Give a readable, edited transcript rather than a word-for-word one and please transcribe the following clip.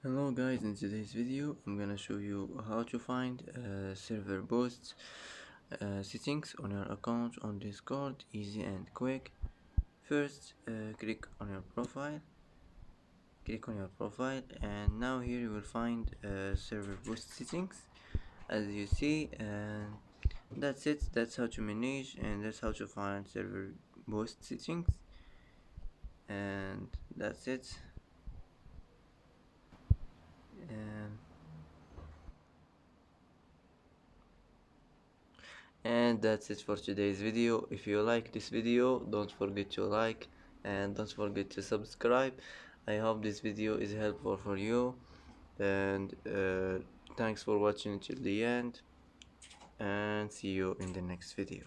Hello guys, in today's video I'm gonna show you how to find server boost settings on your account on Discord, easy and quick. First click on your profile, and now here you will find server boost settings as you see, and that's it. That's how to manage, and that's how to find server boost settings, and that's it. And And that's it for today's video. If you like this video, don't forget to like and don't forget to subscribe. I hope this video is helpful for you, and thanks for watching till the end, and see you in the next video.